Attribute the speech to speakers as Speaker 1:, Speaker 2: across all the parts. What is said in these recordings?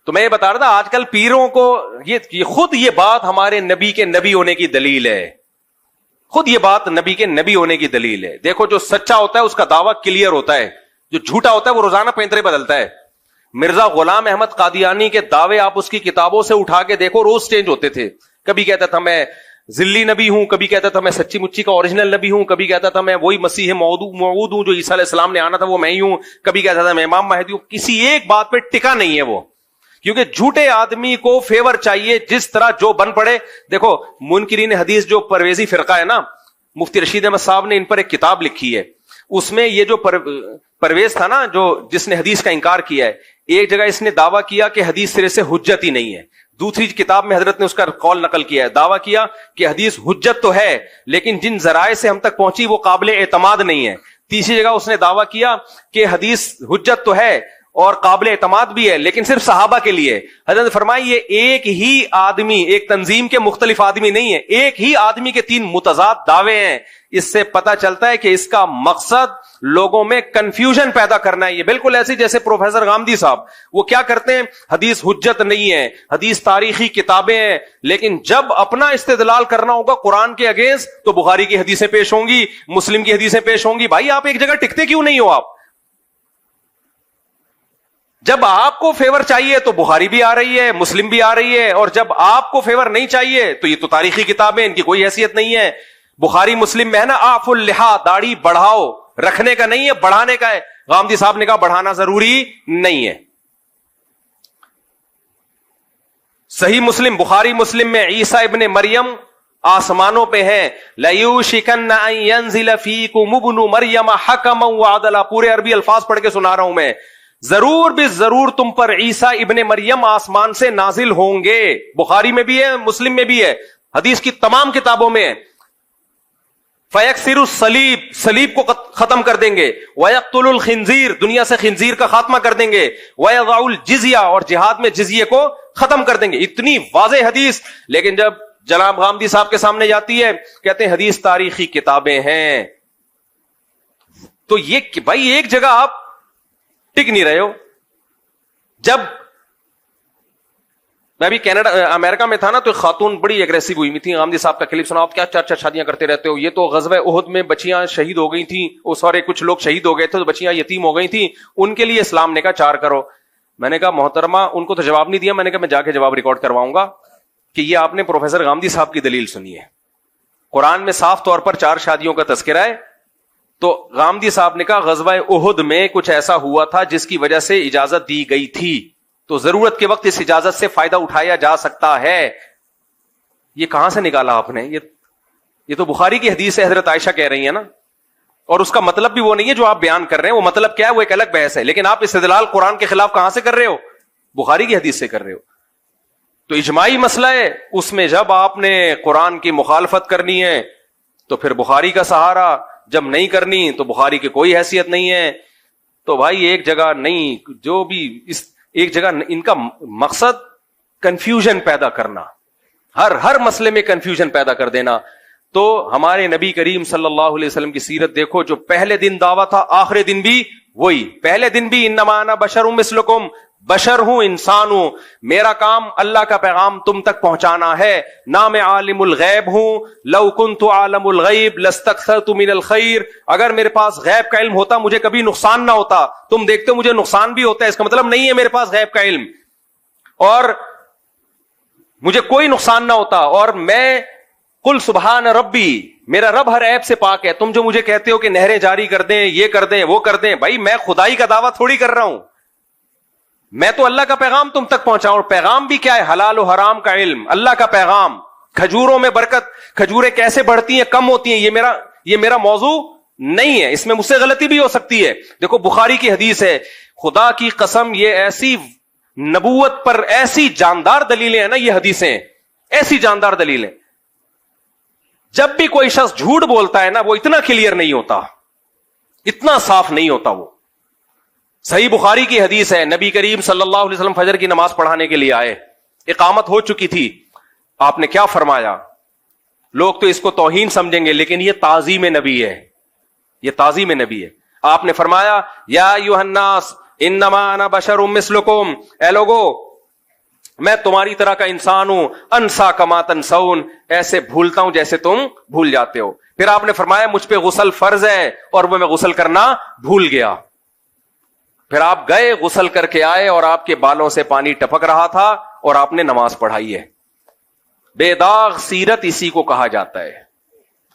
Speaker 1: تو میں یہ بتا رہا تھا آج کل پیروں کو یہ خود یہ بات ہمارے نبی کے نبی ہونے کی دلیل ہے. خود یہ بات نبی کے نبی ہونے کی دلیل ہے. دیکھو جو سچا ہوتا ہے اس کا دعویٰ کلیئر ہوتا ہے, جو جھوٹا ہوتا ہے وہ روزانہ پینترے بدلتا ہے. مرزا غلام احمد قادیانی کے دعوے آپ اس کی کتابوں سے اٹھا کے دیکھو, روز چینج ہوتے تھے. کبھی کہتا تھا میں ذلی نبی ہوں, کبھی کہتا تھا میں سچی مچی کا اوریجنل نبی ہوں, کبھی کہتا تھا میں وہی مسیح موعود ہوں جو عیسیٰ علیہ السلام نے آنا تھا وہ میں ہی ہوں, کبھی کہتا تھا میں امام مہدی ہوں. کسی ایک بات پہ ٹکا نہیں ہے وہ, کیونکہ جھوٹے آدمی کو فیور چاہیے جس طرح جو بن پڑے. دیکھو منکرین حدیث جو پرویزی فرقہ ہے نا, مفتی رشید احمد صاحب نے ان پر ایک کتاب لکھی ہے. اس میں یہ جو پرویز تھا نا, جو جس نے حدیث کا انکار کیا ہے, ایک جگہ اس نے دعویٰ کیا کہ حدیث سرے سے حجت ہی نہیں ہے. دوسری کتاب میں حضرت نے اس کا قول نقل کیا ہے, دعویٰ کیا کہ حدیث حجت تو ہے لیکن جن ذرائع سے ہم تک پہنچی وہ قابل اعتماد نہیں ہے. تیسری جگہ اس نے دعویٰ کیا کہ حدیث حجت تو ہے اور قابل اعتماد بھی ہے لیکن صرف صحابہ کے لیے. حضرت نے فرمایا یہ ایک ہی آدمی, ایک تنظیم کے مختلف آدمی نہیں ہے, ایک ہی آدمی کے تین متضاد دعوے ہیں. اس سے پتہ چلتا ہے کہ اس کا مقصد لوگوں میں کنفیوژن پیدا کرنا ہے. یہ بالکل ایسی جیسے پروفیسر غامدی صاحب, وہ کیا کرتے ہیں, حدیث حجت نہیں ہے, حدیث تاریخی کتابیں ہیں, لیکن جب اپنا استدلال کرنا ہوگا قرآن کے اگینسٹ تو بخاری کی حدیثیں پیش ہوں گی, مسلم کی حدیثیں پیش ہوں گی. بھائی آپ ایک جگہ ٹکتے کیوں نہیں ہو؟ آپ جب آپ کو فیور چاہیے تو بخاری بھی آ رہی ہے, مسلم بھی آ رہی ہے, اور جب آپ کو فیور نہیں چاہیے تو یہ تو تاریخی کتابیں, ان کی کوئی حیثیت نہیں ہے. بخاری مسلم میں ہے نا آف اللحا, داڑھی بڑھاؤ, رکھنے کا نہیں ہے بڑھانے کا ہے. غامدی صاحب نے کہا بڑھانا ضروری نہیں ہے. صحیح مسلم, بخاری مسلم میں عیسیٰ ابن مریم آسمانوں پہ ہیں. لَيُوشِكَنَّ أَن يَنزِلَ فِيكُمُ ابْنُ مَرْيَمَ حَكَمًا وَعَدْلًا. پورے عربی الفاظ پڑھ کے سنا رہا ہوں میں. ضرور بھی ضرور تم پر عیسیٰ ابن مریم آسمان سے نازل ہوں گے. بخاری میں بھی ہے, مسلم میں بھی ہے, حدیث کی تمام کتابوں میں ہے. فَيَكْسِرُ الصَّلِيبَ, صلیب کو ختم کر دیں گے. وَيَقْتُلُ الْخِنزِيرَ, دنیا سے خنزیر کا خاتمہ کر دیں گے. وَيَضَعُ الْجِزْيَةَ, اور جہاد میں جزیے کو ختم کر دیں گے. اتنی واضح حدیث, لیکن جب جناب غامدی صاحب کے سامنے جاتی ہے کہتے ہیں حدیث تاریخی کتابیں ہیں. تو یہ بھائی ایک جگہ آپ ٹک نہیں رہے ہو. جب میں بھی کینیڈا امریکہ میں تھا نا تو ایک خاتون بڑی ایگریسو ہوئی تھی. غامدی صاحب کا کلپ سنا, آپ کیا چار چار شادیاں کرتے رہتے ہو, یہ تو غزوہ احد میں بچیاں شہید ہو گئی تھیں, وہ سارے کچھ لوگ شہید ہو گئے تھے تو بچیاں یتیم ہو گئی تھیں, ان کے لیے اسلام نے کہا 4 کرو. میں نے کہا محترمہ, ان کو تو جواب نہیں دیا, میں نے کہا میں جا کے جواب ریکارڈ کرواؤں گا کہ یہ آپ نے پروفیسر غامدی صاحب کی دلیل سنی ہے. قرآن میں صاف طور پر 4 شادیوں کا تذکرہ ہے. تو غامدی صاحب نے کہا غزوہ احد میں کچھ ایسا ہوا تھا جس کی وجہ سے اجازت دی گئی تھی, تو ضرورت کے وقت اس اجازت سے فائدہ اٹھایا جا سکتا ہے. یہ کہاں سے نکالا آپ نے؟ یہ تو بخاری کی حدیث ہے, حضرت عائشہ کہہ رہی ہے نا, اور اس کا مطلب بھی وہ نہیں ہے جو آپ بیان کر رہے ہیں. وہ مطلب کیا ہے وہ ایک الگ بحث ہے, لیکن آپ استدلال قرآن کے خلاف کہاں سے کر رہے ہو؟ بخاری کی حدیث سے کر رہے ہو. تو اجماعی مسئلہ ہے, اس میں جب آپ نے قرآن کی مخالفت کرنی ہے تو پھر بخاری کا سہارا, جب نہیں کرنی تو بخاری کی کوئی حیثیت نہیں ہے. تو بھائی ایک جگہ نہیں, جو بھی اس ایک جگہ, ان کا مقصد کنفیوژن پیدا کرنا, ہر مسئلے میں کنفیوژن پیدا کر دینا. تو ہمارے نبی کریم صلی اللہ علیہ وسلم کی سیرت دیکھو, جو پہلے دن دعویٰ تھا آخری دن بھی وہی. پہلے دن بھی انما انا بشر مثلکم, بشر ہوں, انسان ہوں, میرا کام اللہ کا پیغام تم تک پہنچانا ہے. نہ میں عالم الغیب ہوں, لو کنت عالم الغیب لاستکثرت من الخیر, اگر میرے پاس غیب کا علم ہوتا مجھے کبھی نقصان نہ ہوتا. تم دیکھتے ہو مجھے نقصان بھی ہوتا ہے, اس کا مطلب نہیں ہے میرے پاس غیب کا علم اور مجھے کوئی نقصان نہ ہوتا. اور میں قل سبحان ربی, میرا رب ہر عیب سے پاک ہے. تم جو مجھے کہتے ہو کہ نہریں جاری کر دیں, یہ کر دیں, وہ کر دیں, بھائی میں خدائی کا دعویٰ تھوڑی کر رہا ہوں, میں تو اللہ کا پیغام تم تک پہنچاؤں. اور پیغام بھی کیا ہے؟ حلال و حرام کا علم, اللہ کا پیغام. کھجوروں میں برکت, کھجوریں کیسے بڑھتی ہیں کم ہوتی ہیں, یہ میرا موضوع نہیں ہے, اس میں مجھ سے غلطی بھی ہو سکتی ہے. دیکھو بخاری کی حدیث ہے, خدا کی قسم یہ ایسی نبوت پر ایسی جاندار دلیلیں ہیں نا, یہ حدیثیں ایسی جاندار دلیلیں. جب بھی کوئی شخص جھوٹ بولتا ہے نا وہ اتنا کلیئر نہیں ہوتا, اتنا صاف نہیں ہوتا. وہ صحیح بخاری کی حدیث ہے, نبی کریم صلی اللہ علیہ وسلم فجر کی نماز پڑھانے کے لیے آئے, اقامت ہو چکی تھی. آپ نے کیا فرمایا؟ لوگ تو اس کو توہین سمجھیں گے لیکن یہ تعظیم نبی ہے, یہ تعظیم نبی ہے. آپ نے فرمایا یا ایھا الناس انما انا بشر مثلکم, اے لوگو میں تمہاری طرح کا انسان ہوں، انسا کما تنسون، ایسے بھولتا ہوں جیسے تم بھول جاتے ہو. پھر آپ نے فرمایا مجھ پہ غسل فرض ہے اور وہ میں غسل کرنا بھول گیا. پھر آپ گئے غسل کر کے آئے اور آپ کے بالوں سے پانی ٹپک رہا تھا اور آپ نے نماز پڑھائی ہے. بے داغ سیرت اسی کو کہا جاتا ہے.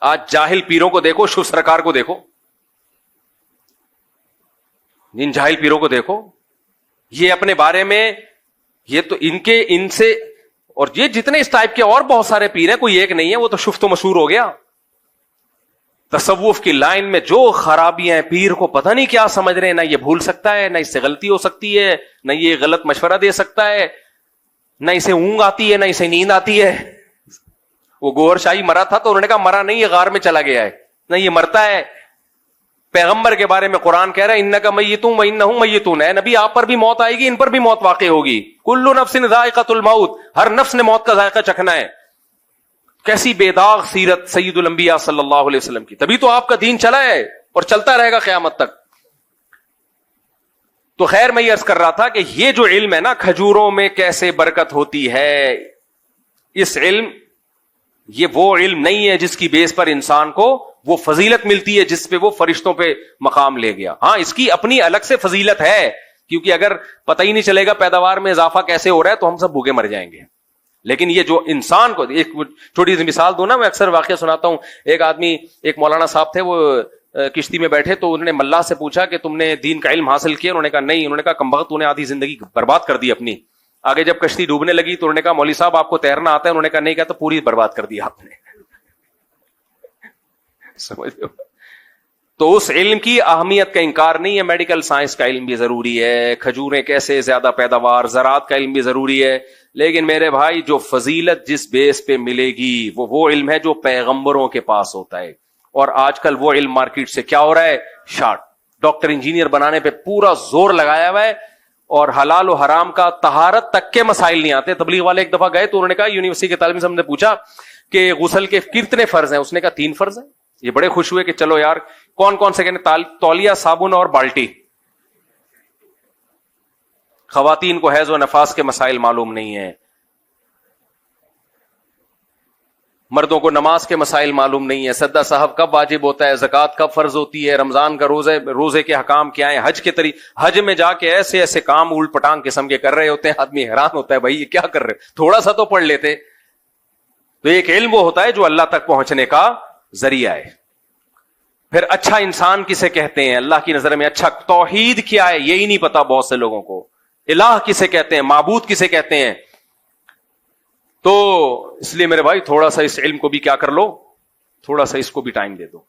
Speaker 1: آج جاہل پیروں کو دیکھو، شیو سرکار کو دیکھو، ان جاہل پیروں کو دیکھو، یہ اپنے بارے میں، یہ تو ان سے، اور یہ جتنے اس ٹائپ کے اور بہت سارے پیر ہیں، کوئی ایک نہیں ہے، وہ تو شفت و مشہور ہو گیا. تصوف کی لائن میں جو خرابیاں ہیں، پیر کو پتہ نہیں کیا سمجھ رہے ہیں، نہ یہ بھول سکتا ہے، نہ اس سے غلطی ہو سکتی ہے، نہ یہ غلط مشورہ دے سکتا ہے، نہ اسے اونگ آتی ہے، نہ اسے نیند آتی ہے. وہ گوہر شاہی مرا تھا تو انہوں نے کہا مرا نہیں، یہ غار میں چلا گیا ہے، نہ یہ مرتا ہے. پیغمبر کے بارے میں قرآن کہہ رہا ہے انک میتون وانہم میتون، ہے نبی آپ پر بھی موت آئے گی، ان پر بھی موت واقع ہوگی. کل نفس ذائقۃ الموت، ہر نفس نے موت کا ذائقہ چکھنا ہے. کیسی بے داغ سیرت سید الانبیاء صلی اللہ علیہ وسلم کی، تبھی تو آپ کا دین چلا ہے اور چلتا رہے گا قیامت تک. تو خیر میں یہ عرض کر رہا تھا کہ یہ جو علم ہے نا، کھجوروں میں کیسے برکت ہوتی ہے، اس علم، یہ وہ علم نہیں ہے جس کی بیس پر انسان کو وہ فضیلت ملتی ہے جس پہ وہ فرشتوں پہ مقام لے گیا. ہاں اس کی اپنی الگ سے فضیلت ہے، کیونکہ اگر پتہ ہی نہیں چلے گا پیداوار میں اضافہ کیسے ہو رہا ہے تو ہم سب بھوکے مر جائیں گے. لیکن یہ جو انسان کو، ایک چھوٹی سی مثال دوں نا، میں اکثر واقعہ سناتا ہوں. ایک آدمی، ایک مولانا صاحب تھے، وہ کشتی میں بیٹھے تو انہوں نے ملا سے پوچھا کہ تم نے دین کا علم حاصل کیا؟ انہوں نے کہا نہیں. انہوں نے کہا کمبخت، تو نے آدھی زندگی برباد کر دی اپنی. آگے جب کشتی ڈوبنے لگی تو انہوں نے کہا مولوی صاحب آپ کو تیرنا آتا ہے؟ انہوں نے کہا نہیں. کہا تو پوری برباد کر دی آپ نے. سمجھ لو. تو اس علم کی اہمیت کا انکار نہیں ہے. میڈیکل سائنس کا علم بھی ضروری ہے، کھجوریں کیسے زیادہ پیداوار، زراعت کا علم بھی ضروری ہے. لیکن میرے بھائی جو فضیلت جس بیس پہ ملے گی وہ علم ہے جو پیغمبروں کے پاس ہوتا ہے. اور آج کل وہ علم مارکیٹ سے کیا ہو رہا ہے؟ شارٹ. ڈاکٹر انجینئر بنانے پہ پورا زور لگایا ہوا ہے، اور حلال و حرام کا، طہارت تک کے مسائل نہیں آتے. تبلیغ والے ایک دفعہ گئے تو انہوں نے کہا، یونیورسٹی کے طالب سے ہم نے پوچھا کہ غسل کے کتنے فرض ہیں؟ اس نے کہا 3 فرض ہیں. یہ بڑے خوش ہوئے کہ چلو یار، کون کون سے؟ کہنے تولیہ، صابن اور بالٹی. خواتین کو حیض و نفاس کے مسائل معلوم نہیں ہیں، مردوں کو نماز کے مسائل معلوم نہیں ہے، سدا صاحب کب واجب ہوتا ہے، زکوٰۃ کب فرض ہوتی ہے، رمضان کا روزے کے حکام کیا ہیں، حج کے حج میں جا کے ایسے ایسے کام اولٹ پٹانگ قسم کے کر رہے ہوتے ہیں، آدمی حیران ہوتا ہے بھائی یہ کیا کر رہے، تھوڑا سا تو پڑھ لیتے. تو ایک علم وہ ہوتا ہے جو اللہ تک پہنچنے کا ذریعہ ہے. پھر اچھا انسان کسے کہتے ہیں اللہ کی نظر میں؟ اچھا توحید کیا ہے یہی نہیں پتا بہت سے لوگوں کو. الہ کسے کہتے ہیں، معبود کسے کہتے ہیں؟ تو اس لیے میرے بھائی تھوڑا سا اس علم کو بھی کیا کر لو، تھوڑا سا اس کو بھی ٹائم دے دو.